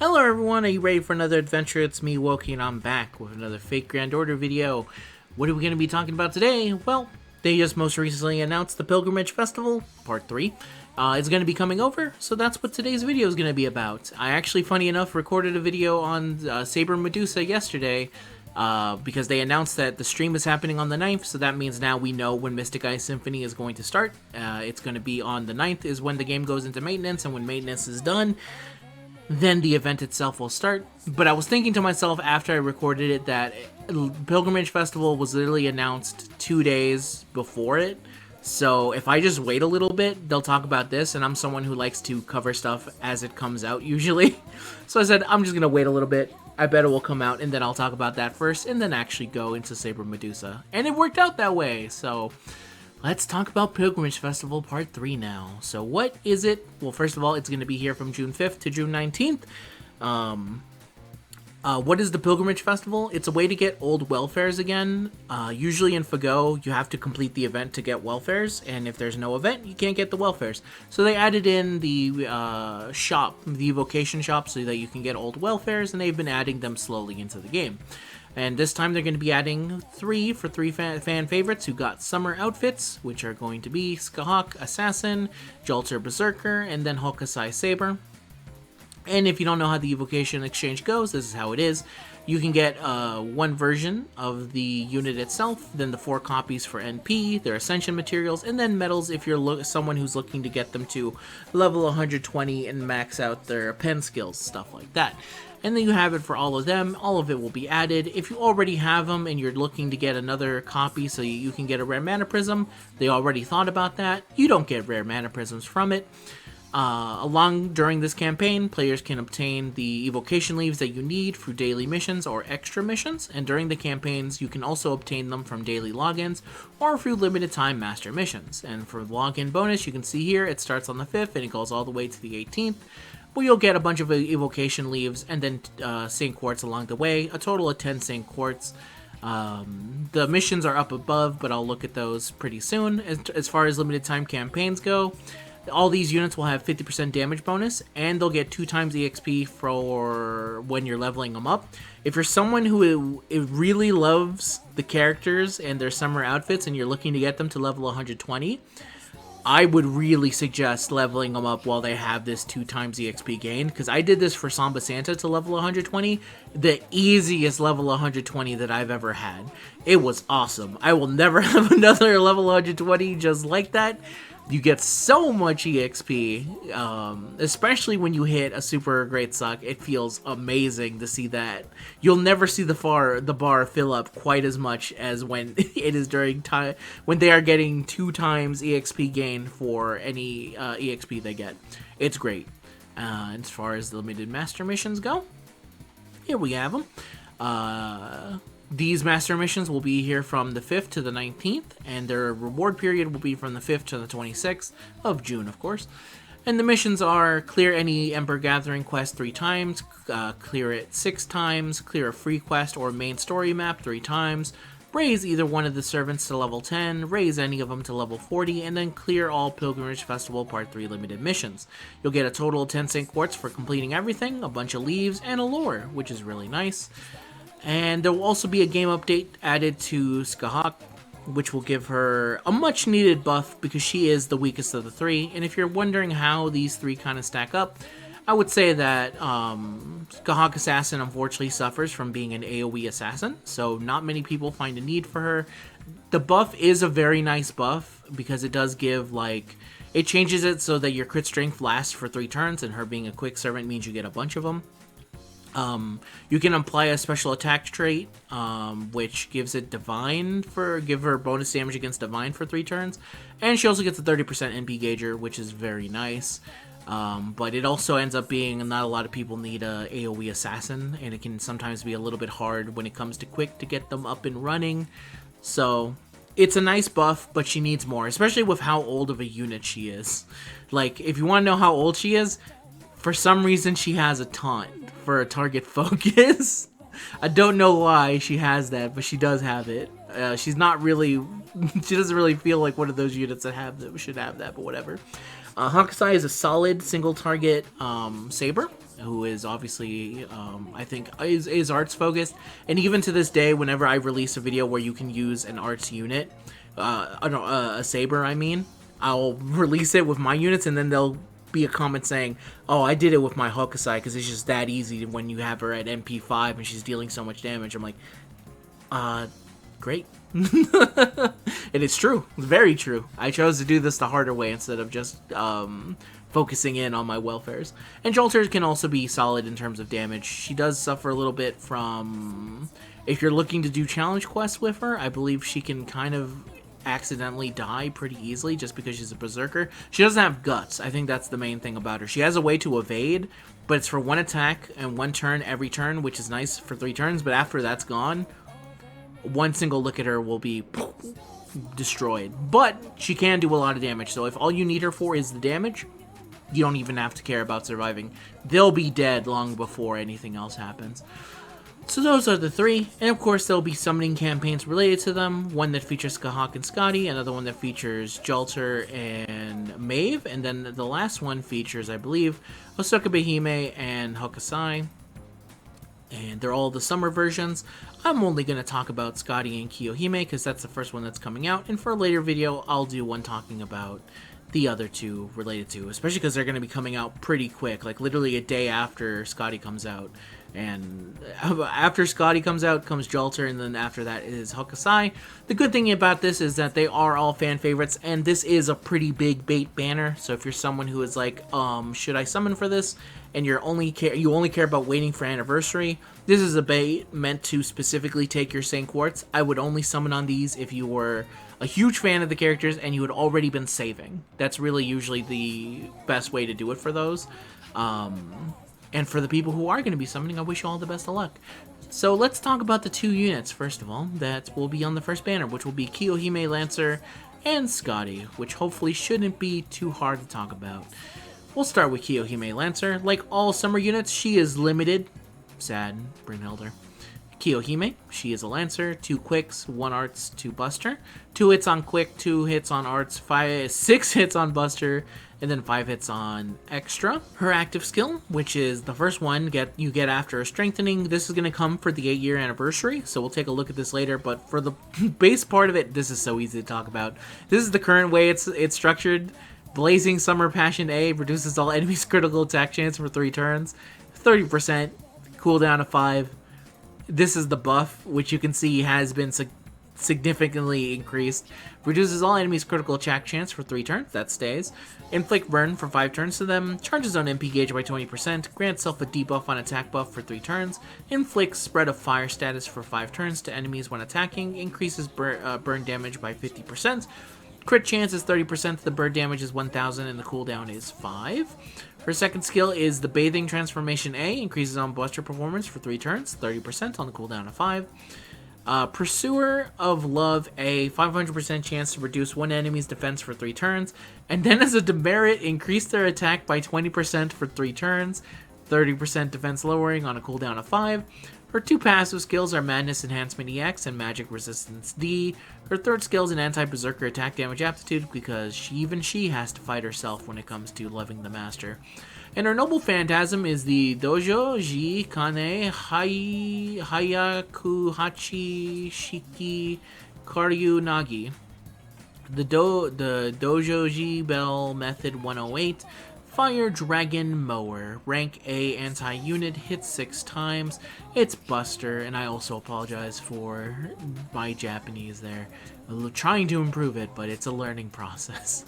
Hello everyone, are you ready for another adventure? It's me, Woki, and I'm back with another Fake Grand Order video. What are we going to be talking about today? Well, they just most recently announced the Pilgrimage Festival, Part 3. Is going to be coming over, so that's what today's video is going to be about. I actually, funny enough, recorded a video on Saber Medusa yesterday, because they announced that the stream is happening on the 9th, so that means now we know when Mystic Ice Symphony is going to start. It's going to be on the 9th is when the game goes into maintenance, and when maintenance is done, then the event itself will start. But I was thinking to myself after I recorded it that Pilgrimage Festival was literally announced 2 days before it. So if I just wait a little bit, they'll talk about this, and I'm someone who likes to cover stuff as it comes out usually. So I said, I'm just going to wait a little bit. I bet it will come out, and then I'll talk about that first, and then actually go into Saber Medusa. And it worked out that way, so let's talk about Pilgrimage Festival Part 3 now. So what is it? Well, first of all, it's going to be here from June 5th to June 19th. What is the Pilgrimage Festival? It's a way to get old welfares again. Usually in FGO, you have to complete the event to get welfares, and if there's no event, you can't get the welfares. So they added in the shop, the evocation shop, so that you can get old welfares, and they've been adding them slowly into the game. And this time they're going to be adding three fan favorites who got summer outfits, which are going to be Skahak Assassin, Jolter Berserker, and then Hokusai Saber. And if you don't know how the evocation exchange goes, this is how it is. You can get one version of the unit itself, then the 4 copies for NP, their Ascension materials, and then medals if you're someone who's looking to get them to level 120 and max out their pen skills, stuff like that. And then you have it for all of them. All of it will be added. If you already have them and you're looking to get another copy so you can get a rare mana prism, they already thought about that. You don't get rare mana prisms from it. During this campaign, players can obtain the evocation leaves that you need through daily missions or extra missions, and during the campaigns you can also obtain them from daily logins or through limited time master missions. And for login bonus, you can see here it starts on the 5th and it goes all the way to the 18th. Well, you'll get a bunch of evocation leaves and then Saint Quartz along the way, a total of 10 Saint Quartz. The missions are up above, but I'll look at those pretty soon. As far as limited time campaigns go, all these units will have 50% damage bonus, and they'll get 2 times EXP for when you're leveling them up. If you're someone who really loves the characters and their summer outfits and you're looking to get them to level 120, I would really suggest leveling them up while they have this 2 times EXP gain, because I did this for Samba Santa to level 120, the easiest level 120 that I've ever had. It was awesome. I will never have another level 120 just like that. You get so much EXP, especially when you hit a super great suck. It feels amazing to see that. You'll never see the bar fill up quite as much as when it is during time when they are getting 2 times EXP gain for any EXP they get. It's great. As far as the limited master missions go, here we have them. These master missions will be here from the 5th to the 19th, and their reward period will be from the 5th to the 26th of June, of course. And the missions are clear any Ember Gathering quest 3 times, clear it 6 times, clear a free quest or main story map 3 times, raise either one of the servants to level 10, raise any of them to level 40, and then clear all Pilgrimage Festival Part 3 limited missions. You'll get a total of 10 Saint Quartz for completing everything, a bunch of leaves, and a lore, which is really nice. And there will also be a game update added to Skahak, which will give her a much needed buff because she is the weakest of the 3. And if you're wondering how these 3 kind of stack up, I would say that Skahak Assassin unfortunately suffers from being an AoE assassin, so not many people find a need for her. The buff is a very nice buff because it does give, like, it changes it so that your crit strength lasts for 3 turns, and her being a quick servant means you get a bunch of them. You can apply a special attack trait, which gives it Divine give her bonus damage against Divine for 3 turns, and she also gets a 30% NP gauger, which is very nice. But it also ends up being not a lot of people need a AoE assassin, and it can sometimes be a little bit hard when it comes to quick to get them up and running. So it's a nice buff, but she needs more, especially with how old of a unit she is. Like, if you want to know how old she is, for some reason she has a taunt for a target focus. I don't know why she has that, but she does have it. She's not really, she doesn't really feel like one of those units that should have that, but whatever. Hokusai is a solid single target saber. who is obviously, I think, is arts focused. And even to this day, whenever I release a video where you can use an arts unit, a saber, I mean, I'll release it with my units, and then they'll be a comment saying, "Oh, I did it with my Hokusai because it's just that easy when you have her at MP5 and she's dealing so much damage." I'm like, great. And it's true. It's very true. I chose to do this the harder way instead of just focusing in on my welfares. And Jolter can also be solid in terms of damage. She does suffer a little bit from... If you're looking to do challenge quests with her, I believe she can kind of accidentally die pretty easily just because she's a berserker. She doesn't have guts. I think that's the main thing about her. She has a way to evade, but it's for one attack and one turn every turn, which is nice for 3 turns, but after that's gone, one single look at her will be destroyed. But she can do a lot of damage, so if all you need her for is the damage, you don't even have to care about surviving. They'll be dead long before anything else happens. So those are the 3, and of course there'll be summoning campaigns related to them. One that features Kahawk and Skadi, another one that features Jolter and Maeve, and then the last one features, I believe, Osoka Hime and Hokusai. And they're all the summer versions. I'm only going to talk about Skadi and Kiyohime because that's the first one that's coming out, and for a later video I'll do one talking about the other 2 related to, especially because they're going to be coming out pretty quick, like literally a day after Skadi comes out. And after Skadi comes out comes Jolter, and then after that is Hokusai. The good thing about this is that they are all fan favorites, and this is a pretty big bait banner. So if you're someone who is like, should I summon for this? And you only care about waiting for anniversary, this is a bait meant to specifically take your Saint Quartz. I would only summon on these if you were a huge fan of the characters and you had already been saving. That's really usually the best way to do it for those. And for the people who are going to be summoning, I wish you all the best of luck. So let's talk about the 2 units, first of all, that will be on the first banner, which will be Kiyohime Lancer and Skadi, which hopefully shouldn't be too hard to talk about. We'll start with Kiyohime Lancer. Like all summer units, she is limited. Sad, Brynhilder. Kiyohime, she is a Lancer, 2 quicks, 1 arts, 2 buster. 2 hits on quick, 2 hits on arts, 6 hits on buster, and then 5 hits on extra. Her active skill, which is the first one you get after a strengthening, this is going to come for the 8-year anniversary, so we'll take a look at this later, but for the base part of it, this is so easy to talk about. This is the current way it's structured. Blazing Summer Passion A reduces all enemies' critical attack chance for 3 turns, 30%, cooldown of 5. This is the buff, which you can see has been significantly increased. Reduces all enemies' critical attack chance for 3 turns, that stays. Inflict burn for 5 turns to them. Charges on MP gauge by 20%. Grants self a debuff on attack buff for 3 turns. Inflicts spread of fire status for 5 turns to enemies when attacking. Increases burn damage by 50%. Crit chance is 30%, the bird damage is 1000, and the cooldown is 5. Her second skill is the Bathing Transformation A, increases on Buster performance for 3 turns, 30% on the cooldown of 5. Pursuer of Love A, 500% chance to reduce one enemy's defense for 3 turns, and then as a demerit, increase their attack by 20% for 3 turns, 30% defense lowering on a cooldown of 5. Her 2 passive skills are Madness Enhancement EX and Magic Resistance D. Her third skill is an anti-berserker attack damage aptitude because even she has to fight herself when it comes to loving the master. And her noble phantasm is the Dojo Ji Kane Hayaku Hachi Shiki Karyu Nagi. The Dojo Ji Bell Method 108. Fire Dragon Mower. Rank A anti-unit, hits 6 times. It's Buster, and I also apologize for my Japanese there. I'm trying to improve it, but it's a learning process.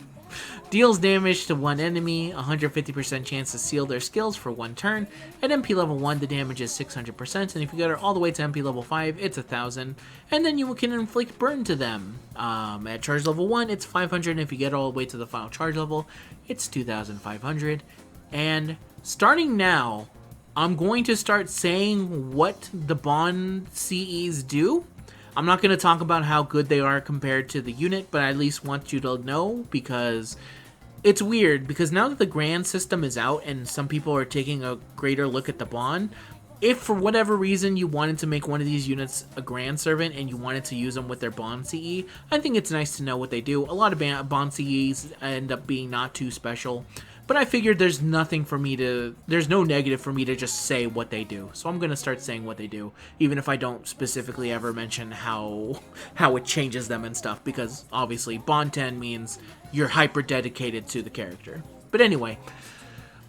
Deals damage to one enemy, 150% chance to seal their skills for 1 turn. At MP level 1, the damage is 600%, and if you get her all the way to MP level 5, it's 1000. And then you can inflict burn to them. At charge level 1, it's 500, and if you get all the way to the final charge level, it's 2500. And starting now, I'm going to start saying what the Bond CEs do. I'm not going to talk about how good they are compared to the unit, but I at least want you to know, because it's weird, because now that the Grand system is out and some people are taking a greater look at the Bond, if for whatever reason you wanted to make one of these units a Grand Servant and you wanted to use them with their Bond CE, I think it's nice to know what they do. A lot of Bond CEs end up being not too special, But I figured there's no negative for me to just say what they do. So I'm going to start saying what they do, even if I don't specifically ever mention how it changes them and stuff, because obviously Bond 10 means you're hyper dedicated to the character. But anyway,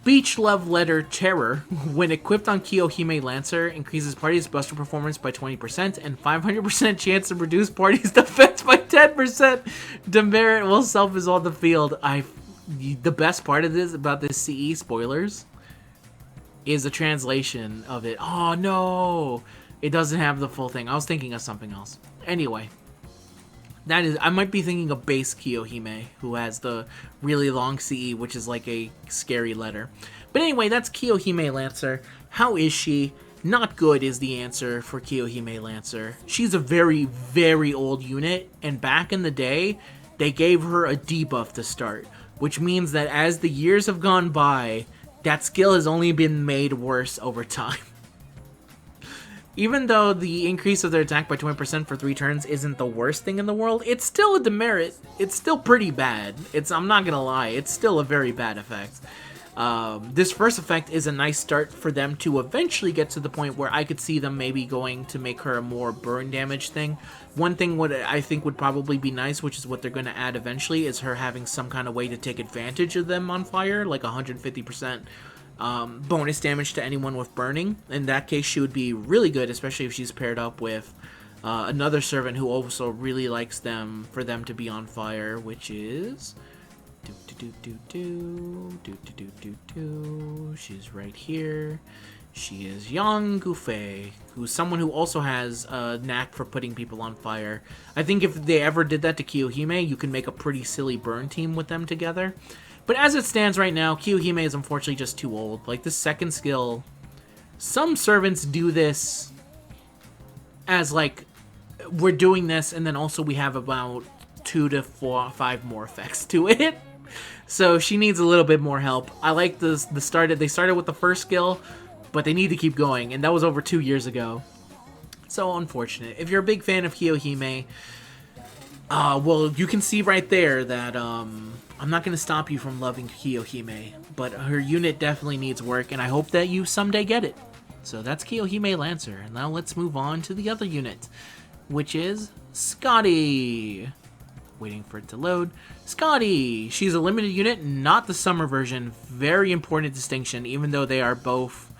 Beach Love Letter Terror, when equipped on Kiyohime Lancer, increases party's buster performance by 20% and 500% chance to reduce party's defense by 10%. Demerit will self-is on the field. The best part of this, about this CE, spoilers, is the translation of it. Oh no! It doesn't have the full thing. I was thinking of something else. Anyway. I might be thinking of base Kiyohime, who has the really long CE, which is like a scary letter. But anyway, that's Kiyohime Lancer. How is she? Not good is the answer for Kiyohime Lancer. She's a very, very old unit, and back in the day, they gave her a debuff to start, which means that as the years have gone by, that skill has only been made worse over time. Even though the increase of their attack by 20% for 3 turns isn't the worst thing in the world, it's still a demerit. It's still pretty bad. I'm not gonna lie, it's still a very bad effect. This first effect is a nice start for them to eventually get to the point where I could see them maybe going to make her a more burn damage thing. One thing what I think would probably be nice, which is what they're going to add eventually, is her having some kind of way to take advantage of them on fire, like 150% bonus damage to anyone with burning. In that case, she would be really good, especially if she's paired up with another servant who also really likes them for them to be on fire, which is she's right here. She is Yang Gufei, who's someone who also has a knack for putting people on fire. I think if they ever did that to Kiyohime, you can make a pretty silly burn team with them together. But as it stands right now, Kiyohime is unfortunately just too old. Like, this second skill, some servants do this as, like, we're doing this, and then also we have about 2 to 4, 5 more effects to it. So she needs a little bit more help. I like they started with the first skill, but they need to keep going, and that was over 2 years ago. So unfortunate. If you're a big fan of Kiyohime, well, you can see right there that, I'm not going to stop you from loving Kiyohime, but her unit definitely needs work, and I hope that you someday get it. So that's Kiyohime Lancer, and now let's move on to the other unit, which is Skadi. Waiting for it to load. Skadi! She's a limited unit, not the summer version. Very important distinction, even though they are both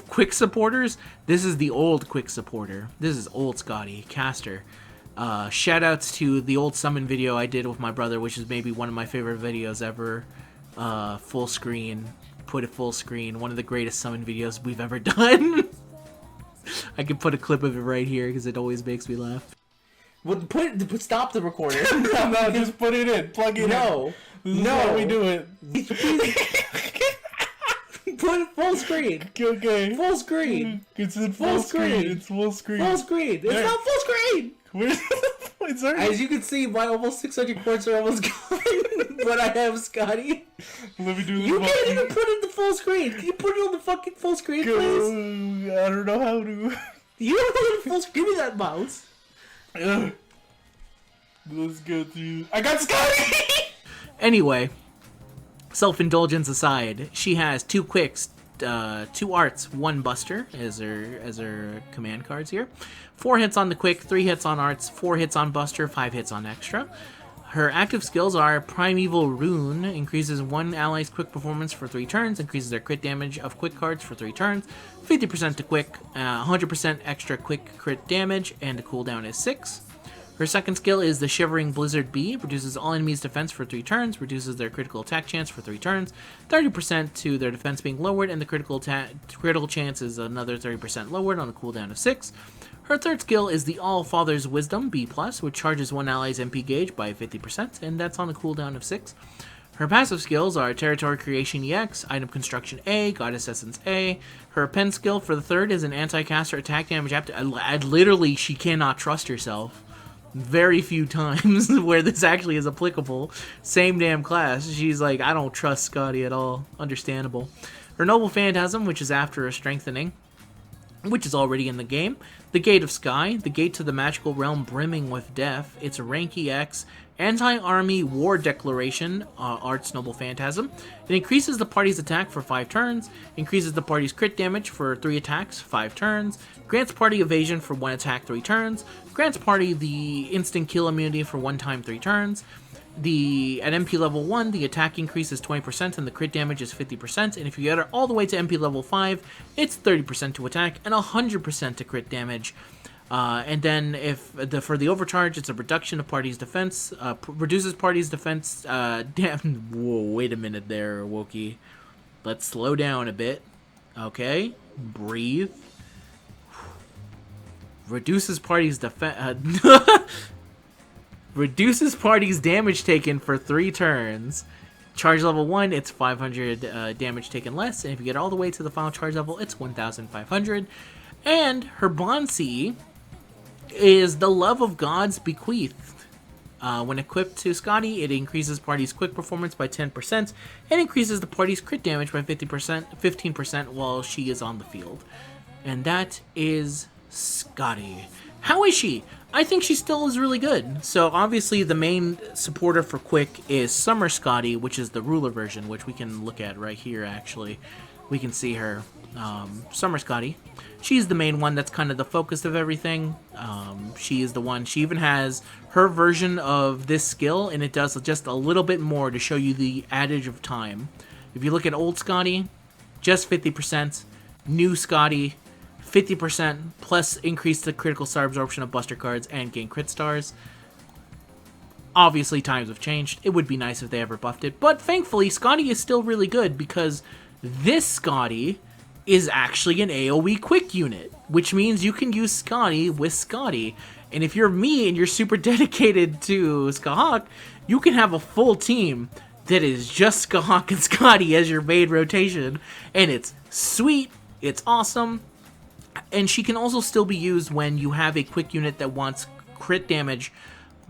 quick supporters. This is the old quick supporter. This is old Skadi, caster. Shoutouts to the old summon video I did with my brother, which is maybe one of my favorite videos ever. Full screen. Put it full screen. One of the greatest summon videos we've ever done. I can put a clip of it right here because it always makes me laugh. Well, stop the recorder. No, just put it in. Plug it in. No. This is how we do it. Put it full screen. Okay. Full screen. It's in full screen. It's full screen. Full screen. It's There. not full screen. Where's there? As you can see, my almost 600 quartz are almost gone. But I have Skadi. Let me do this. You can't even put it in the full screen. Can you put it on the fucking full screen, please? I don't know how to. You don't put it in full screen. Give me that mouse. Let's go through. I got Skadi! Anyway, self-indulgence aside, she has 2 quicks, 2 arts, 1 buster as her command cards here. 4 hits on the quick, 3 hits on arts, 4 hits on buster, 5 hits on extra. Her active skills are Primeval Rune, increases one ally's quick performance for 3 turns, increases their crit damage of quick cards for 3 turns, 50% to quick, 100% extra quick crit damage, and the cooldown is 6. Her second skill is the Shivering Blizzard Bee, reduces all enemies' defense for 3 turns, reduces their critical attack chance for 3 turns, 30% to their defense being lowered, and the critical chance is another 30% lowered on a cooldown of 6. Her third skill is the All Father's Wisdom B+, which charges one ally's MP gauge by 50%, and that's on a cooldown of 6. Her passive skills are Territory Creation EX, Item Construction A, Goddess Essence A. Her pen skill for the third is an anti-caster attack damage literally, she cannot trust herself. Very few times where this actually is applicable. Same damn class. She's like, I don't trust Skadi at all. Understandable. Her Noble Phantasm, which is after a strengthening, which is already in the game. The Gate of Sky, the gate to the magical realm brimming with death. It's a rank EX, anti-army war declaration, Arts Noble Phantasm. It increases the party's attack for 5 turns, increases the party's crit damage for 3 attacks, 5 turns, grants party evasion for 1 attack, 3 turns, grants party the instant kill immunity for 1 time, 3 turns. At MP level 1, the attack increase is 20% and the crit damage is 50%, and if you get it all the way to MP level 5, it's 30% to attack and 100% to crit damage. And then for the overcharge, it's a reduction of party's defense, reduces party's defense, whoa, wait a minute there, Wookie. Let's slow down a bit. Okay, breathe. Reduces party's defense, reduces party's damage taken for 3 turns. Charge level 1, it's 500 damage taken less, and if you get all the way to the final charge level, it's 1,500. And her Bonsi is the Love of Gods Bequeathed. When equipped to Skadi, it increases party's quick performance by 10% and increases the party's crit damage by 15% while she is on the field. And that is Skadi. How is she? I think she still is really good. So obviously the main supporter for quick is Summer Skadi, which is the ruler version, which we can look at right here actually. We can see her. Summer Skadi. She's the main one that's kind of the focus of everything. She is the one. She even has her version of this skill, and it does just a little bit more to show you the adage of time. If you look at old Skadi, just 50%. New Skadi, 50% plus increase the critical star absorption of buster cards and gain crit stars. Obviously, times have changed. It would be nice if they ever buffed it, but thankfully, Skadi is still really good because this Skadi is actually an AoE quick unit, which means you can use Skadi with Skadi. And if you're me and you're super dedicated to Skahawk, you can have a full team that is just Skahawk and Skadi as your main rotation, and it's sweet, it's awesome. And she can also still be used when you have a quick unit that wants crit damage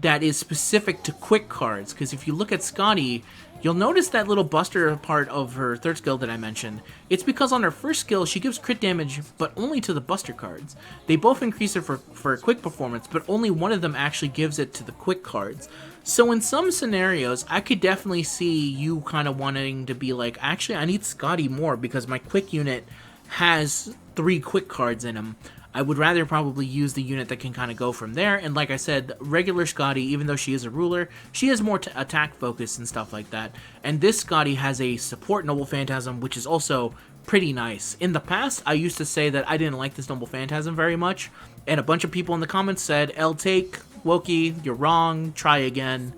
that is specific to quick cards. Because if you look at Skadi, you'll notice that little buster part of her third skill that I mentioned. It's because on her first skill, she gives crit damage, but only to the buster cards. They both increase it for quick performance, but only one of them actually gives it to the quick cards. So in some scenarios, I could definitely see you kind of wanting to be like, actually, I need Skadi more because my quick unit has 3 quick cards in him. I would rather probably use the unit that can kind of go from there. And like I said, regular Skadi, even though she is a ruler, she has more attack focus and stuff like that. And this Skadi has a support Noble Phantasm, which is also pretty nice. In the past, I used to say that I didn't like this Noble Phantasm very much, and a bunch of people in the comments said, L take, Wokey, you're wrong, try again.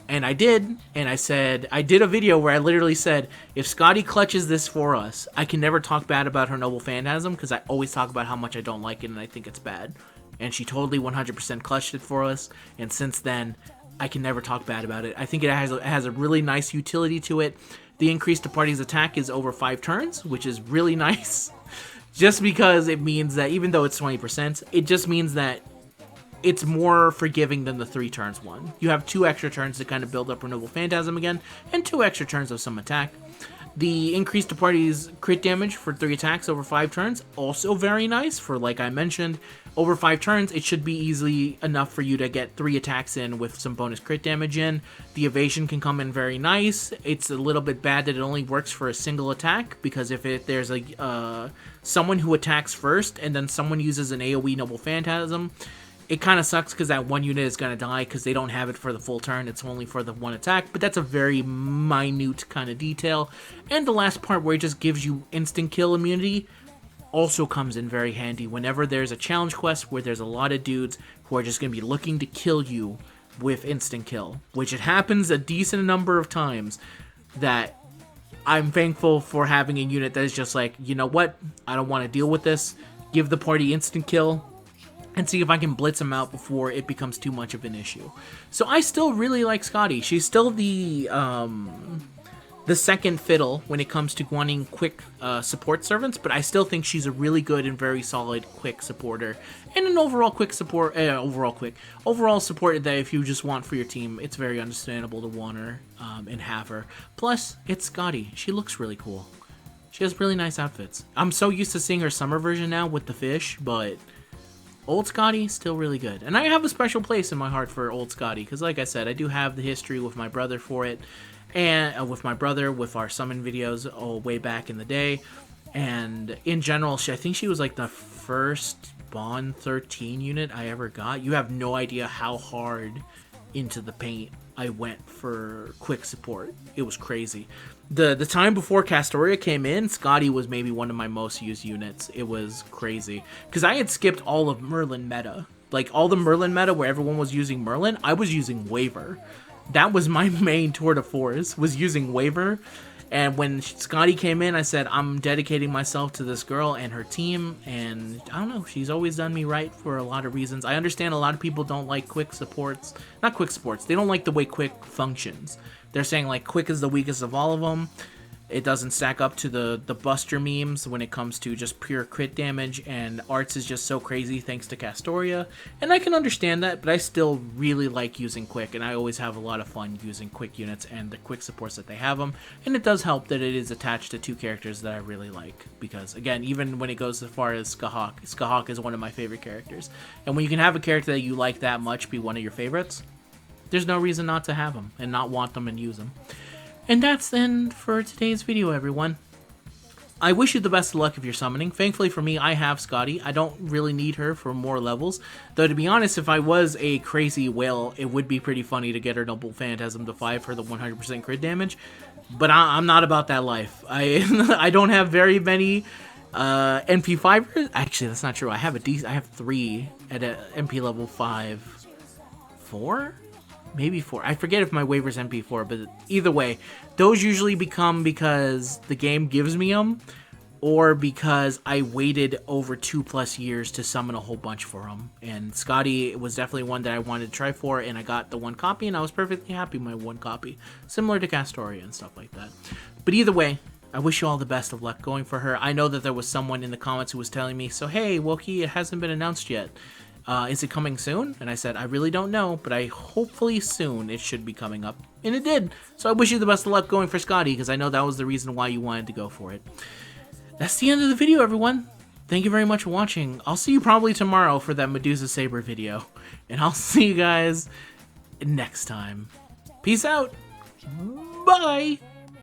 And I did, and I did a video where I literally said, if Skadi clutches this for us, I can never talk bad about her Noble Phantasm, because I always talk about how much I don't like it and I think it's bad. And she totally 100% clutched it for us, and since then, I can never talk bad about it. I think it has a really nice utility to it. The increase to party's attack is over 5 turns, which is really nice. Just because it means that, even though it's 20%, it just means that it's more forgiving than the 3 turns one. You have 2 extra turns to kind of build up Renewable Phantasm again, and 2 extra turns of some attack. The increase to party's crit damage for 3 attacks over 5 turns, also very nice. For, like I mentioned, over 5 turns, it should be easily enough for you to get 3 attacks in with some bonus crit damage in. The evasion can come in very nice. It's a little bit bad that it only works for a single attack, because if there's someone who attacks first, and then someone uses an AoE Noble Phantasm, it kind of sucks because that one unit is going to die because they don't have it for the full turn. It's only for the 1 attack, but that's a very minute kind of detail. And the last part where it just gives you instant kill immunity also comes in very handy whenever there's a challenge quest where there's a lot of dudes who are just going to be looking to kill you with instant kill, which it happens a decent number of times. That I'm thankful for having a unit that is just like, you know what, I don't want to deal with this. Give the party instant kill and see if I can blitz him out before it becomes too much of an issue. So I still really like Skadi. She's still the second fiddle when it comes to wanting quick support servants, but I still think she's a really good and very solid quick supporter, and an overall quick support, overall support that if you just want for your team, it's very understandable to want her and have her. Plus, it's Skadi. She looks really cool. She has really nice outfits. I'm so used to seeing her summer version now with the fish, but old Skadi, still really good. And I have a special place in my heart for old Skadi, because like I said, I do have the history with my brother for it, and with our summon videos way back in the day. And in general, I think she was like the first Bond 13 unit I ever got. You have no idea how hard into the paint I went for quick support. It was crazy. The time before Castoria came in, Skadi was maybe one of my most used units. It was crazy. Because I had skipped all of Merlin meta. Like, all the Merlin meta where everyone was using Merlin, I was using Waver. That was my main tour de force, was using Waver. And when Skadi came in, I said, I'm dedicating myself to this girl and her team. And I don't know, she's always done me right for a lot of reasons. I understand a lot of people don't like quick supports. Not quick supports. They don't like the way quick functions. They're saying, like, quick is the weakest of all of them. It doesn't stack up to the Buster memes when it comes to just pure crit damage, and Arts is just so crazy thanks to Castoria. And I can understand that, but I still really like using quick, and I always have a lot of fun using quick units and the quick supports that they have them. And it does help that it is attached to two characters that I really like, because, again, even when it goes as far as Skahawk is one of my favorite characters. And when you can have a character that you like that much be one of your favorites, there's no reason not to have them and not want them and use them. And that's then for today's video, everyone. I wish you the best of luck if you're summoning. Thankfully for me, I have Skadi. I don't really need her for more levels. Though, to be honest, if I was a crazy whale, it would be pretty funny to get her double Phantasm to 5 for the 100% crit damage. But I'm not about that life. I don't have very many NP5. Actually, that's not true. I have 3 at a MP level 5. 4? Maybe 4. I forget if my waiver's MP4, but either way, those usually become because the game gives me them, or because I waited over 2+ years to summon a whole bunch for them. And Skadi was definitely one that I wanted to try for, and I got the 1 copy, and I was perfectly happy with my 1 copy. Similar to Castoria and stuff like that. But either way, I wish you all the best of luck going for her. I know that there was someone in the comments who was telling me, so hey, Wookie, it hasn't been announced yet. Is it coming soon? And I said, I really don't know, but hopefully soon it should be coming up. And it did. So I wish you the best of luck going for Skadi, because I know that was the reason why you wanted to go for it. That's the end of the video, everyone. Thank you very much for watching. I'll see you probably tomorrow for that Medusa Saber video. And I'll see you guys next time. Peace out. Bye.